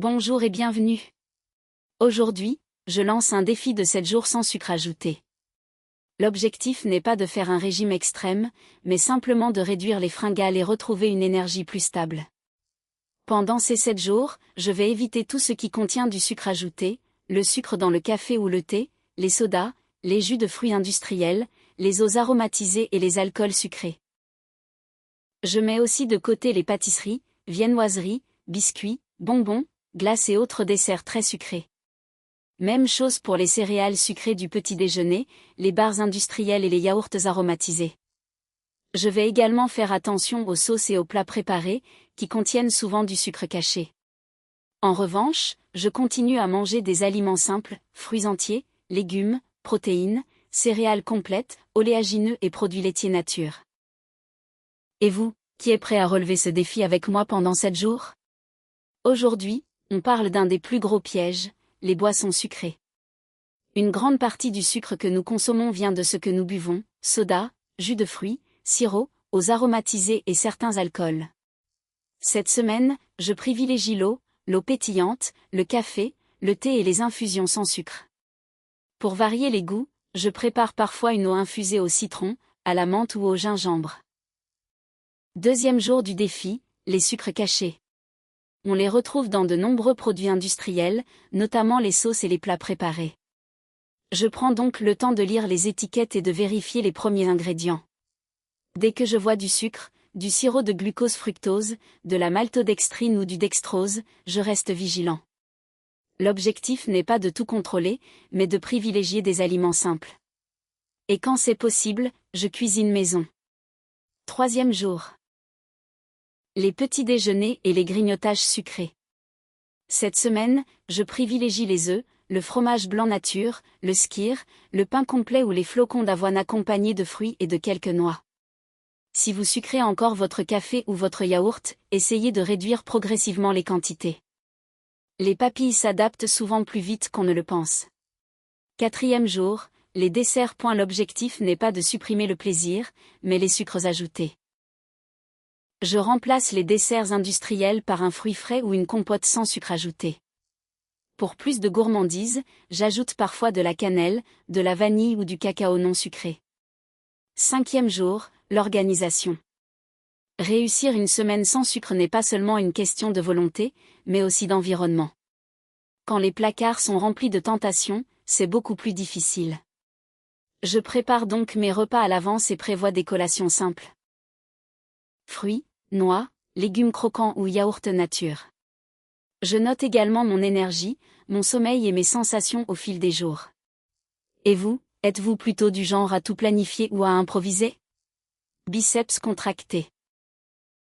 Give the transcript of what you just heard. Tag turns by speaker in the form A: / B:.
A: Bonjour et bienvenue. Aujourd'hui, je lance un défi de 7 jours sans sucre ajouté. L'objectif n'est pas de faire un régime extrême, mais simplement de réduire les fringales et retrouver une énergie plus stable. Pendant ces 7 jours, je vais éviter tout ce qui contient du sucre ajouté, le sucre dans le café ou le thé, les sodas, les jus de fruits industriels, les eaux aromatisées et les alcools sucrés. Je mets aussi de côté les pâtisseries, viennoiseries, biscuits, bonbons, glaces et autres desserts très sucrés. Même chose pour les céréales sucrées du petit déjeuner, les barres industrielles et les yaourts aromatisés. Je vais également faire attention aux sauces et aux plats préparés, qui contiennent souvent du sucre caché. En revanche, je continue à manger des aliments simples, fruits entiers, légumes, protéines, céréales complètes, oléagineux et produits laitiers nature. Et vous, qui est prêt à relever ce défi avec moi pendant 7 jours? Aujourd'hui, on parle d'un des plus gros pièges, les boissons sucrées. Une grande partie du sucre que nous consommons vient de ce que nous buvons, soda, jus de fruits, sirop, eaux aromatisées et certains alcools. Cette semaine, je privilégie l'eau pétillante, le café, le thé et les infusions sans sucre. Pour varier les goûts, je prépare parfois une eau infusée au citron, à la menthe ou au gingembre. Deuxième jour du défi, les sucres cachés. On les retrouve dans de nombreux produits industriels, notamment les sauces et les plats préparés. Je prends donc le temps de lire les étiquettes et de vérifier les premiers ingrédients. Dès que je vois du sucre, du sirop de glucose-fructose, de la maltodextrine ou du dextrose, je reste vigilant. L'objectif n'est pas de tout contrôler, mais de privilégier des aliments simples. Et quand c'est possible, je cuisine maison. Troisième jour. Les petits déjeuners et les grignotages sucrés. Cette semaine, je privilégie les œufs, le fromage blanc nature, le skyr, le pain complet ou les flocons d'avoine accompagnés de fruits et de quelques noix. Si vous sucrez encore votre café ou votre yaourt, essayez de réduire progressivement les quantités. Les papilles s'adaptent souvent plus vite qu'on ne le pense. Quatrième jour, les desserts. L'objectif n'est pas de supprimer le plaisir, mais les sucres ajoutés. Je remplace les desserts industriels par un fruit frais ou une compote sans sucre ajouté. Pour plus de gourmandise, j'ajoute parfois de la cannelle, de la vanille ou du cacao non sucré. Cinquième jour, l'organisation. Réussir une semaine sans sucre n'est pas seulement une question de volonté, mais aussi d'environnement. Quand les placards sont remplis de tentations, c'est beaucoup plus difficile. Je prépare donc mes repas à l'avance et prévois des collations simples. Fruits, noix, légumes croquants ou yaourt nature. Je note également mon énergie, mon sommeil et mes sensations au fil des jours. Et vous, êtes-vous plutôt du genre à tout planifier ou à improviser? Biceps contractés.